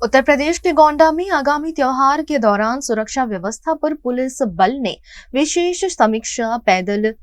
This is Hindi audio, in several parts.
उत्तर प्रदेश के गोंडा में आगामी त्योहार के दौरान सुरक्षा व्यवस्था पर पुलिस बल ने विशेष समीक्षा पैदल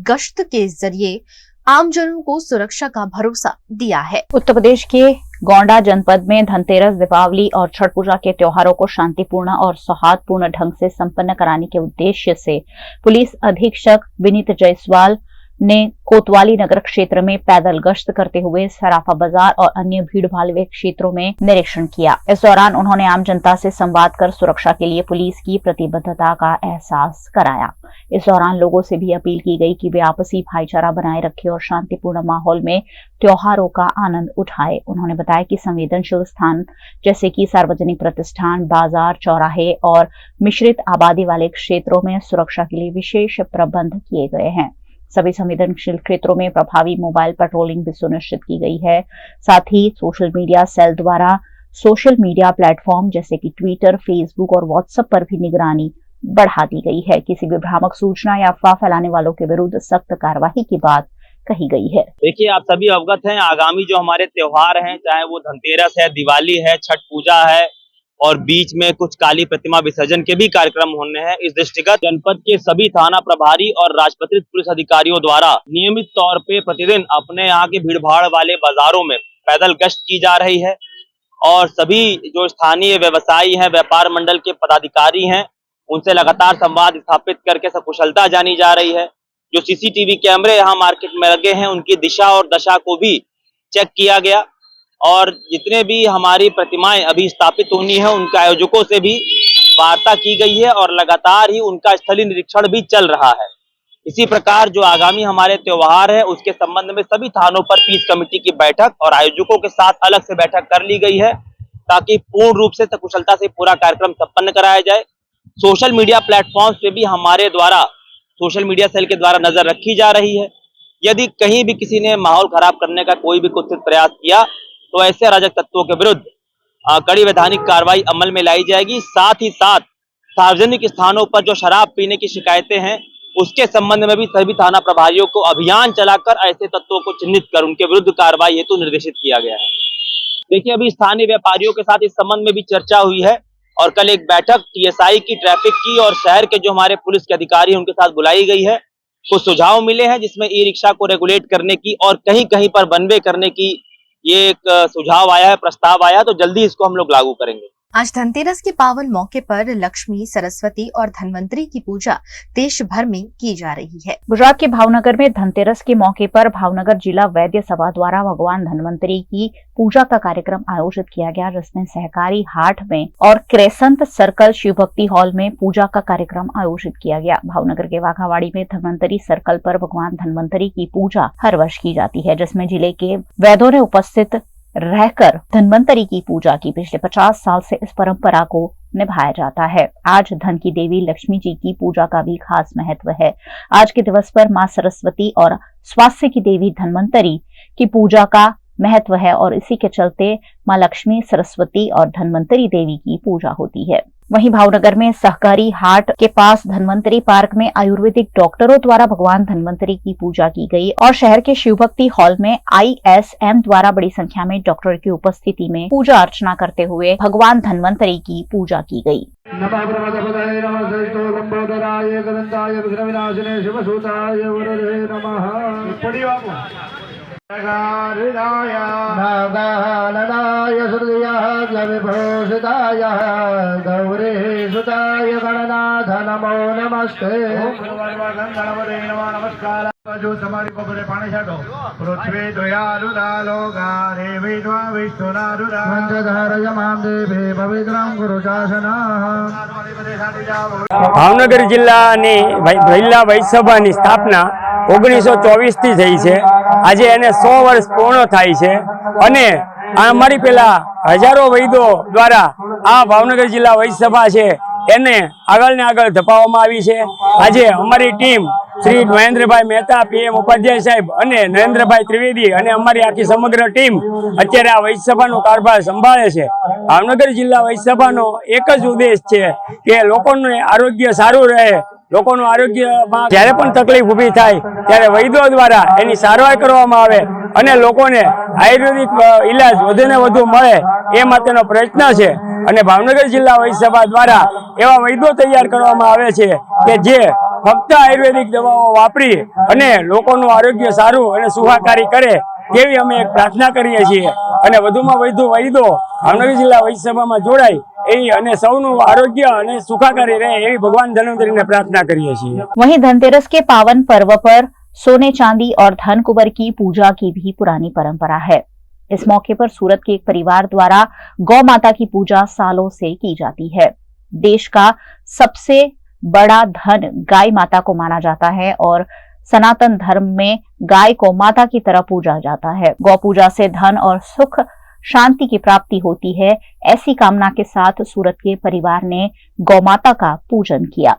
गश्त के जरिए आमजनों को सुरक्षा का भरोसा दिया है। उत्तर प्रदेश के गोंडा जनपद में धनतेरस, दीपावली और छठ पूजा के त्योहारों को शांतिपूर्ण और सौहार्दपूर्ण ढंग से संपन्न कराने के उद्देश्य से पुलिस अधीक्षक विनीत जायसवाल ने कोतवाली नगर क्षेत्र में पैदल गश्त करते हुए सराफा बाजार और अन्य भीड़ भाड़ क्षेत्रों में निरीक्षण किया। इस दौरान उन्होंने आम जनता से संवाद कर सुरक्षा के लिए पुलिस की प्रतिबद्धता का एहसास कराया। इस दौरान लोगों से भी अपील की गई कि वे आपसी भाईचारा बनाए रखें और शांतिपूर्ण माहौल में त्योहारों का आनंद उठाए। उन्होंने बताया कि संवेदनशील स्थान जैसे कि सार्वजनिक प्रतिष्ठान, बाजार, चौराहे और मिश्रित आबादी वाले क्षेत्रों में सुरक्षा के लिए विशेष प्रबंध किए गए हैं। सभी संवेदनशील क्षेत्रों में प्रभावी मोबाइल पेट्रोलिंग भी सुनिश्चित की गई है। साथ ही सोशल मीडिया सेल द्वारा सोशल मीडिया प्लेटफॉर्म जैसे कि ट्विटर, फेसबुक और व्हाट्सएप पर भी निगरानी बढ़ा दी गई है। किसी भी भ्रामक सूचना या अफवाह फैलाने वालों के विरुद्ध सख्त कार्रवाई की बात कही गई है। देखिए, आप सभी अवगत हैं, आगामी जो हमारे त्योहार हैं, चाहे वो धनतेरस है, दिवाली है, छठ पूजा है और बीच में कुछ काली प्रतिमा विसर्जन के भी कार्यक्रम होने हैं। इस दृष्टिगत जनपद के सभी थाना प्रभारी और राजपत्रित पुलिस अधिकारियों द्वारा नियमित तौर पे प्रतिदिन अपने यहाँ के भीड़ भाड़ वाले बाजारों में पैदल गश्त की जा रही है और सभी जो स्थानीय व्यवसायी हैं, व्यापार मंडल के पदाधिकारी हैं, उनसे लगातार संवाद स्थापित करके सकुशलता जानी जा रही है। जो सीसीटीवी कैमरे यहाँ मार्केट में लगे हैं, उनकी दिशा और दशा को भी चेक किया गया और जितने भी हमारी प्रतिमाएं अभी स्थापित होनी है, उनके आयोजकों से भी वार्ता की गई है और लगातार ही उनका स्थलीय निरीक्षण भी चल रहा है। इसी प्रकार जो आगामी हमारे त्योहार है, उसके संबंध में सभी थानों पर पीस कमेटी की बैठक और आयोजकों के साथ अलग से बैठक कर ली गई है ताकि पूर्ण रूप से सकुशलता से पूरा कार्यक्रम संपन्न कराया जाए। सोशल मीडिया प्लेटफॉर्म्स पे भी हमारे द्वारा सोशल मीडिया सेल के द्वारा नजर रखी जा रही है। यदि कहीं भी किसी ने माहौल खराब करने का कोई भी कुत्सित प्रयास किया तो ऐसे अराजक तत्वों के विरुद्ध कड़ी वैधानिक कार्रवाई अमल में लाई जाएगी। साथ ही साथ सार्वजनिक स्थानों पर जो शराब पीने की शिकायतें हैं, उसके संबंध में भी सभी थाना प्रभारियों को अभियान चलाकर ऐसे तत्वों को चिन्हित कर उनके विरुद्ध कार्रवाई हेतु निर्देशित किया गया है। देखिए, अभी स्थानीय व्यापारियों के साथ इस संबंध में भी चर्चा हुई है और कल एक बैठक टीएसआई की, ट्रैफिक की और शहर के जो हमारे पुलिस के अधिकारी हैं उनके साथ बुलाई गई है। कुछ सुझाव मिले हैं जिसमें ई रिक्शा को रेगुलेट करने की और कहीं कहीं पर वन वे करने की ये एक सुझाव आया है, प्रस्ताव आया है, तो जल्दी इसको हम लोग लागू करेंगे। आज धनतेरस के पावन मौके पर लक्ष्मी, सरस्वती और धनवंतरी की पूजा देश भर में की जा रही है। गुजरात के भावनगर में धनतेरस के मौके पर भावनगर जिला वैद्य सभा द्वारा भगवान धनवंतरी की पूजा का कार्यक्रम आयोजित किया गया, जिसमें सहकारी हाट में और क्रेसेंट सर्कल शिव भक्ति हॉल में पूजा का कार्यक्रम आयोजित किया गया। भावनगर के वाघावाड़ी में धनवंतरी सर्कल पर भगवान धनवंतरी की पूजा हर वर्ष की जाती है, जिसमें जिले के वैद्यों ने उपस्थित रहकर धनवंतरी की पूजा की। पिछले 50 साल से इस परंपरा को निभाया जाता है। आज धन की देवी लक्ष्मी जी की पूजा का भी खास महत्व है। आज के दिवस पर मां सरस्वती और स्वास्थ्य की देवी धनवंतरी की पूजा का महत्व है और इसी के चलते मां लक्ष्मी, सरस्वती और धनवंतरी देवी की पूजा होती है। वहीं भावनगर में सहकारी हाट के पास धनवंतरी पार्क में आयुर्वेदिक डॉक्टरों द्वारा भगवान धनवंतरी की पूजा की गई और शहर के शिव भक्ति हॉल में ISM द्वारा बड़ी संख्या में डॉक्टर की उपस्थिति में पूजा अर्चना करते हुए भगवान धनवंतरी की पूजा की गई। गौरी सुताय गणनाथ नमो नमस्ते। जो તમારી બપોરે પાણી છાંટો પૃથ્વી દ્વયારુદાલો ગારે વિદ્વા વિષ્ણુનારુદા મંત્રધારય મામ દેવે પવિત્રં ગુરુશાસના। ભાવનગર જિલ્લાની મહિલા વૈસભાની સ્થાપના 1924 થી થઈ છે। આજે એને 100 વર્ષ પૂર્ણ થાય છે અને અમારી પેલા હજારો વૈદ્યો દ્વારા આ ભાવનગર જિલ્લા વૈસભા છે એને આગળ ને આગળ ધપાવવામાં આવી છે। આજે અમારી ટીમ श्री महेन्द्रभाई मेहता, PM उपाध्याय साहेब અને નરેન્દ્રભાઈ ત્રિવેદી અને અમારી આખી સમગ્ર ટીમ અત્યારે આ વૈસભાનો કારભાર સંભાળે છે। ભાવનગર જિલ્લા વૈસભાનો એક જ ઉદ્દેશ છે કે લોકોનું આરોગ્ય સારું રહે, લોકોનું આરોગ્યમાં જ્યારે પણ તકલીફ ઊભી થાય ત્યારે વૈદ્યો દ્વારા એની સારવાર કરવામાં આવે અને લોકોને આયુર્વેદિક ઈલાજ વધુને વધુ મળે એ માટેનો પ્રયત્ન છે અને ભાવનગર જિલ્લા વૈદ્ય સભા દ્વારા એવા વૈદ્યો તૈયાર કરવામાં આવે છે કે જે ફક્ત આયુર્વેદિક દવાઓ વાપરી અને લોકોનું આરોગ્ય સારું અને સુખાકારી કરે તેવી અમે એક પ્રાર્થના કરીએ છીએ અને વધુમાં વધુ વૈદ્યો ભાવનગર જિલ્લા વૈદ્ય સભામાં જોડાય એવી અને સૌનું આરોગ્ય અને સુખાકારી રહે એવી भगवान धन्वंतरी प्रार्थना करिए છીએ। वहीं धनतेरस के पावन पर्व पर सोने चांदी और धन कुबर की पूजा की भी पुरानी परंपरा है। इस मौके पर सूरत के एक परिवार द्वारा गौ माता की पूजा सालों से की जाती है। देश का सबसे बड़ा धन गाय माता को माना जाता है और सनातन धर्म में गाय को माता की तरह पूजा जाता है। गौ पूजा से धन और सुख शांति की प्राप्ति होती है, ऐसी कामना के साथ सूरत के परिवार ने गौ माता का पूजन किया।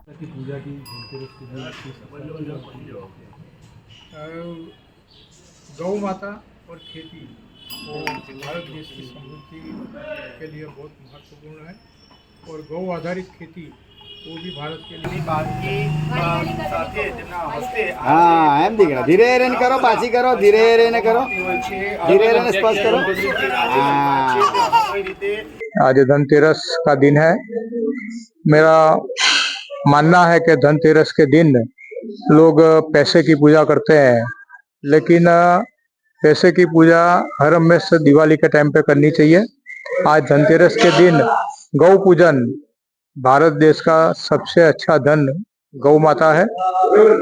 गौ माता और खेती और भारत देश की समृद्धि के लिए बहुत महत्वपूर्ण है और गौ आधारित खेती वो भी भारत के लिए हाँ एम दिख रहा धीरे रेन करो पाछी करो धीरे रेन करो धीरे रेन स्पर्श करो। आज धनतेरस का दिन है। मेरा मानना है कि धनतेरस के दिन लोग पैसे की पूजा करते हैं, लेकिन पैसे की पूजा हर हमेशा दिवाली के टाइम पे करनी चाहिए। आज धनतेरस के दिन गौ पूजन, भारत देश का सबसे अच्छा धन गौ माता है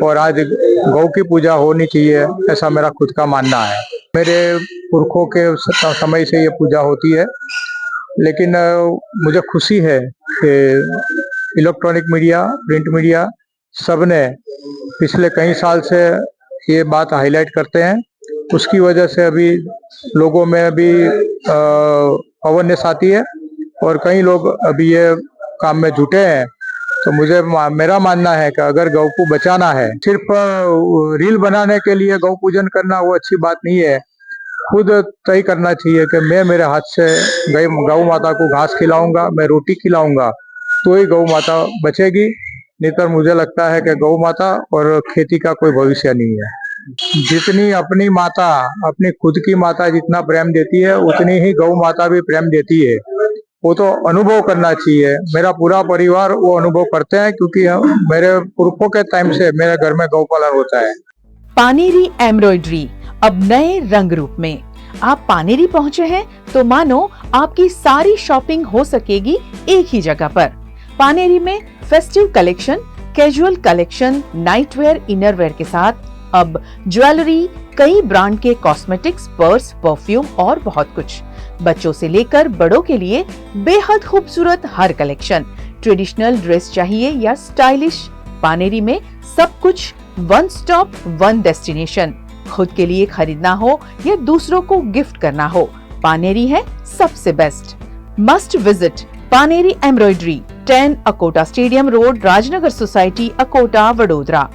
और आज गौ की पूजा होनी चाहिए, ऐसा मेरा खुद का मानना है। मेरे पुरखों के समय से ये पूजा होती है, लेकिन मुझे खुशी है कि इलेक्ट्रॉनिक मीडिया, प्रिंट मीडिया सब ने पिछले कई साल से ये बात हाईलाइट करते हैं। उसकी वजह से अभी लोगों में अभी अवेयरनेस आती है और कई लोग अभी ये काम में जुटे हैं। तो मेरा मानना है कि अगर गौ को बचाना है, सिर्फ रील बनाने के लिए गौ पूजन करना वो अच्छी बात नहीं है। खुद तय करना चाहिए कि मैं मेरे हाथ से गौ माता को घास खिलाऊंगा, मैं रोटी खिलाऊंगा, तो ही गौ माता बचेगी। नहीं तो मुझे लगता है कि गौ माता और खेती का कोई भविष्य नहीं है। जितनी अपनी माता, अपनी खुद की माता जितना प्रेम देती है, उतनी ही गौ माता भी प्रेम देती है। वो तो अनुभव करना चाहिए। मेरा पूरा परिवार वो अनुभव करते हैं, क्योंकि मेरे पुरखों के टाइम से मेरे घर में गौपालन होता है। पानेरी एम्ब्रॉयडरी अब नए रंग रूप में। आप पानेरी पहुंचे हैं तो मानो आपकी सारी शॉपिंग हो सकेगी एक ही जगह पर। पानेरी में festive collection, casual collection, nightwear, innerwear के साथ अब ज्वेलरी, कई ब्रांड के कॉस्मेटिक्स, पर्स, परफ्यूम और बहुत कुछ। बच्चों से लेकर बड़ों के लिए बेहद खूबसूरत हर कलेक्शन। ट्रेडिशनल ड्रेस चाहिए या स्टाइलिश, पानेरी में सब कुछ वन स्टॉप वन डेस्टिनेशन। खुद के लिए खरीदना हो या दूसरों को गिफ्ट करना हो, पानेरी है सबसे best. Must visit Paneri embroidery, 10 Akota stadium road, Rajnagar society, Akota, Vadodara.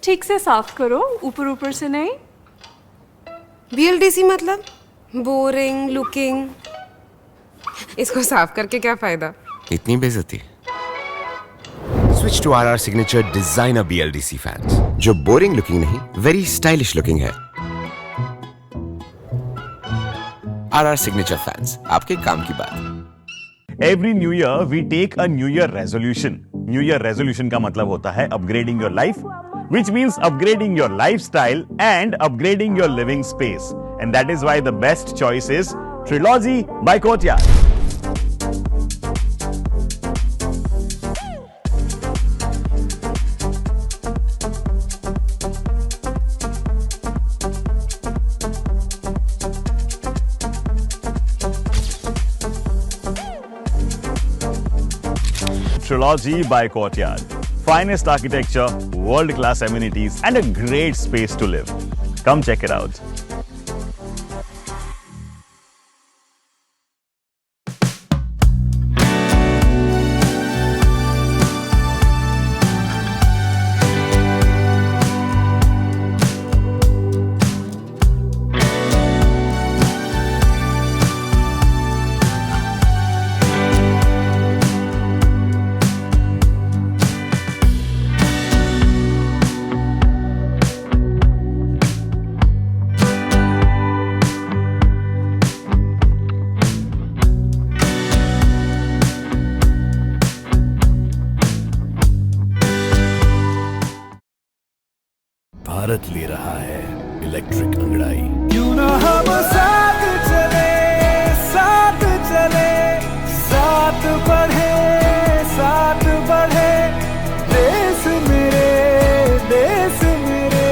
ठीक से साफ करो, ऊपर ऊपर से नहीं। BLDC मतलब बोरिंग लुकिंग, इसको साफ करके क्या फायदा? इतनी बेइज्जती। Switch to RR signature designer BLDC fans, जो बोरिंग लुकिंग नहीं, वेरी स्टाइलिश लुकिंग है। RR सिग्नेचर फैंस, आपके काम की बात। Every new year we take a New Year resolution. New Year resolution का मतलब होता है upgrading your life, which means upgrading your lifestyle and upgrading your living space. And that is why the best choice is Trilogy by Courtyard. Trilogy by Courtyard. finest architecture, world-class amenities, and a great space to live. Come check it out. Bharat ले रहा है इलेक्ट्रिक अंगड़ाई। क्यों ना हम साथ चले, साथ चले, साथ बढ़े, साथ बढ़े, देश मेरे, देश मेरे।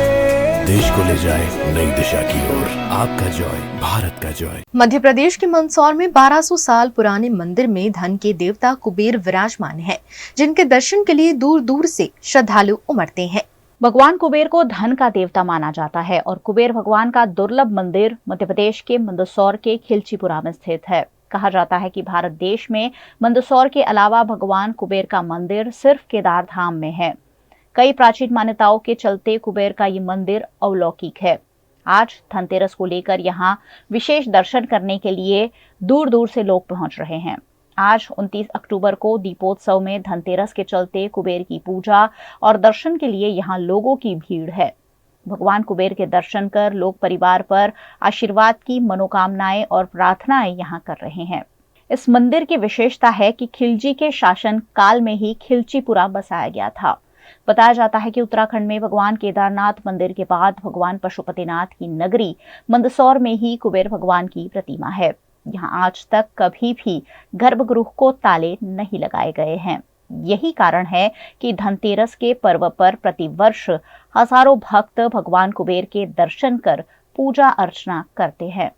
देश को ले जाए नई दिशा की ओर। आपका जॉय, भारत का जॉय। मध्य प्रदेश के मंदसौर में 1200 साल पुराने मंदिर में धन के देवता कुबेर विराजमान है, जिनके दर्शन के लिए दूर दूर से श्रद्धालु उमड़ते हैं। भगवान कुबेर को धन का देवता माना जाता है और कुबेर भगवान का दुर्लभ मंदिर मध्य प्रदेश के मंदसौर के खिलचीपुरा में स्थित है। कहा जाता है कि भारत देश में मंदसौर के अलावा भगवान कुबेर का मंदिर सिर्फ केदार धाम में है। कई प्राचीन मान्यताओं के चलते कुबेर का ये मंदिर अलौकिक है। आज धनतेरस को लेकर यहाँ विशेष दर्शन करने के लिए दूर दूर से लोग पहुंच रहे हैं। आज 29 अक्टूबर को दीपोत्सव में धनतेरस के चलते कुबेर की पूजा और दर्शन के लिए यहाँ लोगों की भीड़ है। भगवान कुबेर के दर्शन कर लोग परिवार पर आशीर्वाद की मनोकामनाएं और प्रार्थनाएं यहाँ कर रहे हैं। इस मंदिर की विशेषता है कि खिलजी के शासन काल में ही खिलचीपुरा बसाया गया था। बताया जाता है कि उत्तराखंड में भगवान केदारनाथ मंदिर के बाद भगवान पशुपतिनाथ की नगरी मंदसौर में ही कुबेर भगवान की प्रतिमा है। यहाँ आज तक कभी भी गर्भगृह को ताले नहीं लगाए गए हैं। यही कारण है कि धनतेरस के पर्व पर प्रतिवर्ष हजारों भक्त भगवान कुबेर के दर्शन कर पूजा अर्चना करते हैं।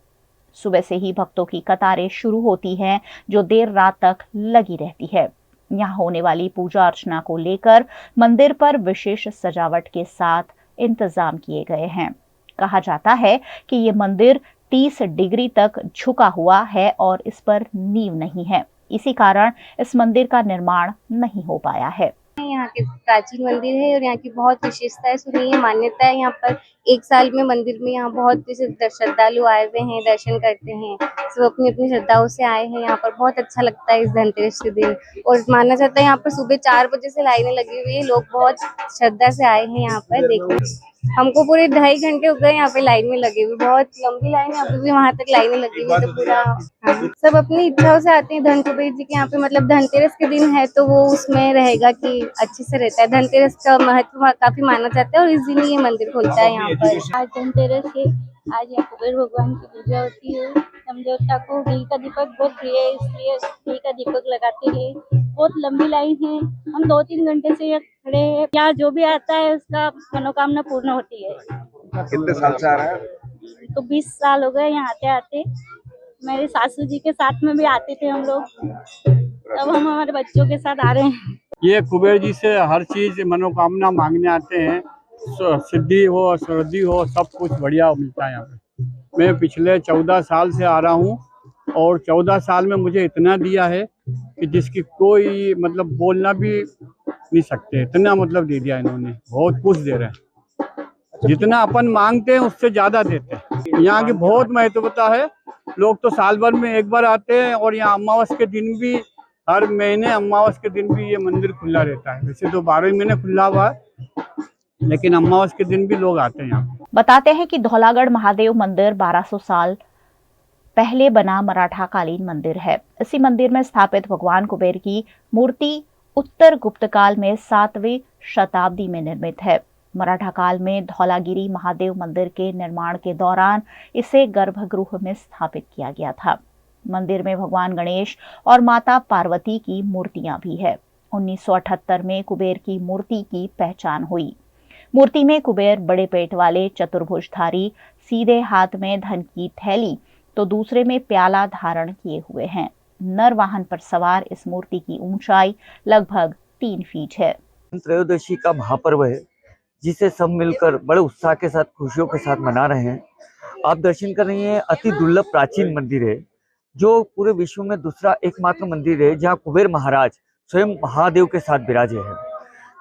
सुबह से ही भक्तों की कतारें शुरू होती हैं, जो देर रात तक लगी रहती है। यहाँ होने वाली पूजा अर्चना को लेकर मंदिर पर विशेष सजावट के साथ इंतजाम किए गए हैं। कहा जाता है कि ये मंदिर 30 डिग्री तक झुका हुआ है और इस पर नींव नहीं है। इसी कारण इस मंदिर का निर्माण नहीं हो पाया है। यहाँ के प्राचीन मंदिर है और यहाँ की बहुत विशेषता है, सुनिए मान्यता है। यहाँ पर एक साल में मंदिर में यहाँ बहुत श्रद्धालु आए हुए हैं, दर्शन करते हैं। सब अपनी अपनी श्रद्धाओं से आए हैं। यहाँ पर बहुत अच्छा लगता है इस धनतेरस के दिन। और माना जाता है यहाँ पर सुबह 4 बजे से लाइनें लगी हुई है। लोग बहुत श्रद्धा से आए हैं यहाँ पर देखने। हमको पूरे 2.5 घंटे हो गए यहाँ पे लाइन में लगे हुए, बहुत लंबी लाइन है, अभी भी वहाँ तक लाइनें लगी हुई है। तो पूरा सब अपनी इच्छाओं से आते हैं धन कुबेर जी के यहाँ पे। मतलब धनतेरस के दिन है तो वो उसमें रहेगा कि अच्छे से रहता है। धनतेरस का महत्व काफी माना जाता है और इस दिन ही ये मंदिर खुलता है यहाँ पर। आज धनतेरस है, आज यहाँ कुबेर भगवान की पूजा होती है। हम देवता को घी का दीपक बहुत प्रिय है, इसलिए घी का दीपक लगाते हैं। बहुत लंबी लाइन है, हम 2-3 घंटे से यहाँ खड़े हैं। यहाँ जो भी आता है उसका मनोकामना पूर्ण होती है। कितने साल से आ रहा है? तो 20 साल हो गए यहाँ आते आते। मेरे सासू जी के साथ में भी आते थे हम लोग, अब हम हमारे बच्चों के साथ आ रहे हैं। ये कुबेर जी से हर चीज मनोकामना मांगने आते हैं, सिद्धि हो समृद्धि हो, सब कुछ बढ़िया मिलता है यहाँ पे। मैं पिछले 14 साल से आ रहा हूँ और 14 साल में मुझे इतना दिया है कि जिसकी कोई मतलब बोलना भी नहीं सकते, इतना मतलब दे दिया इन्होंने। बहुत कुछ दे रहे हैं, जितना अपन मांगते हैं उससे ज्यादा देते हैं। यहाँ की बहुत महत्वता है। लोग तो साल भर में एक बार आते हैं और यहाँ अमावस के दिन भी, हर महीने अमावस के दिन भी ये मंदिर खुला रहता है। वैसे तो 12 महीने खुला हुआ है, लेकिन अमावस के दिन भी लोग आते हैं यहाँ। बताते हैं कि धौलागढ़ महादेव मंदिर 1200 साल पहले बना मराठा कालीन मंदिर है। इसी मंदिर में स्थापित भगवान कुबेर की मूर्ति उत्तर गुप्त काल में 7वीं शताब्दी में निर्मित है। मराठा काल में धौलागिरी महादेव मंदिर के निर्माण के दौरान इसे गर्भगृह में स्थापित किया गया था। मंदिर में भगवान गणेश और माता पार्वती की मूर्तियां भी है। 1978 में कुबेर की मूर्ति की पहचान हुई। मूर्ति में कुबेर बड़े पेट वाले चतुर्भुजधारी, सीधे हाथ में धन की थैली तो दूसरे में प्याला धारण किए हुए हैं। नर वाहन पर सवार इस मूर्ति की ऊंचाई लगभग 3 फीट है। त्रयोदशी का महापर्व है जिसे सब मिलकर बड़े उत्साह के साथ खुशियों के साथ मना रहे हैं। आप दर्शन कर रही हैं, अति दुर्लभ प्राचीन मंदिर है जो पूरे विश्व में दूसरा एकमात्र मंदिर है जहां कुबेर महाराज स्वयं महादेव के साथ विराजे हैं।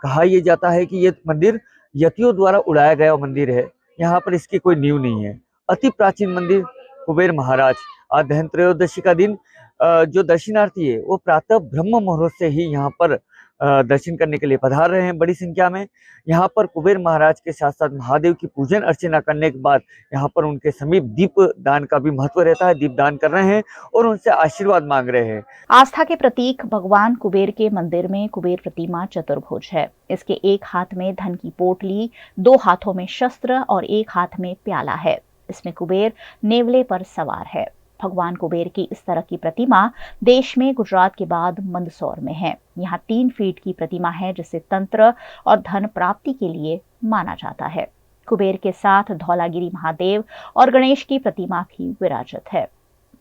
कहा यह जाता है कि ये मंदिर यतियों द्वारा उड़ाया गया मंदिर है, यहाँ पर इसकी कोई नींव नहीं है। अति प्राचीन मंदिर कुबेर महाराज। आज धन त्रयोदशी का दिन जो दर्शनार्थी है वो प्रातः ब्रह्म मुहूर्त से ही यहाँ पर दर्शन करने के लिए पधार रहे हैं बड़ी संख्या में। यहाँ पर कुबेर महाराज के साथ साथ महादेव की पूजन अर्चना करने के बाद यहाँ पर उनके समीप दीप दान का भी महत्व रहता है। दीप दान कर रहे हैं और उनसे आशीर्वाद मांग रहे हैं। आस्था के प्रतीक भगवान कुबेर के मंदिर में कुबेर प्रतिमा चतुर्भुज है। इसके एक हाथ में धन की पोटली, 2 हाथों में शस्त्र और 1 हाथ में प्याला है। इसमें कुबेर नेवले पर सवार है। भगवान कुबेर की इस तरह की प्रतिमा देश में गुजरात के बाद मंदसौर में है। यहाँ 3 फीट की प्रतिमा है जिसे तंत्र और धन प्राप्ति के लिए माना जाता है। कुबेर के साथ धौलागिरी महादेव और गणेश की प्रतिमा भी विराजित है।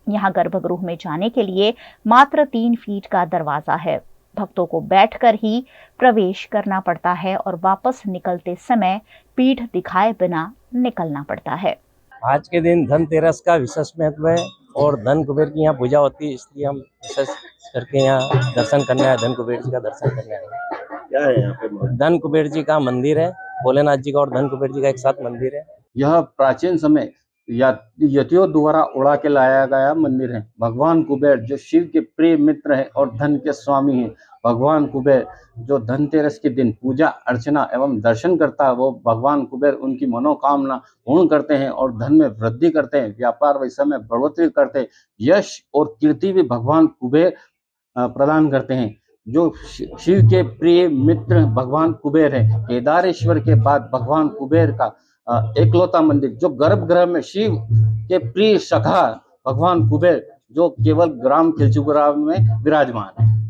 यहाँ गर्भगृह में जाने के लिए मात्र 3 फीट का दरवाजा है। भक्तों को बैठकर ही प्रवेश करना पड़ता है और वापस निकलते समय पीठ दिखाए बिना निकलना पड़ता है। आज के दिन धनतेरस का विशेष महत्व है और धन कुबेर की यहाँ पूजा होती है, इसलिए हम विशेष करके यहाँ दर्शन करने आए, धन कुबेर जी का दर्शन करने आए। क्या है यहाँ पे? धन कुबेर जी का मंदिर है, भोलेनाथ जी का और धन कुबेर जी का एक साथ मंदिर है। यह प्राचीन समय यतियों द्वारा उड़ा के लाया गया मंदिर है। भगवान कुबेर जो शिव के प्रिय मित्र है और धन के स्वामी हैं। भगवान कुबेर जो धनतेरस के दिन पूजा अर्चना एवं दर्शन करता है वो भगवान कुबेर उनकी मनोकामना पूर्ण करते हैं और धन में वृद्धि करते हैं, व्यापार व्यवसाय में बढ़ोतरी करते हैं। यश और कीर्ति भी भगवान कुबेर प्रदान करते हैं। जो शिव के प्रिय मित्र भगवान कुबेर है। केदारेश्वर के बाद भगवान कुबेर का एकलौता मंदिर जो गर्भगृह में शिव के प्रिय सखा भगवान कुबेर जो केवल ग्राम खिलचुगुरा में विराजमान है।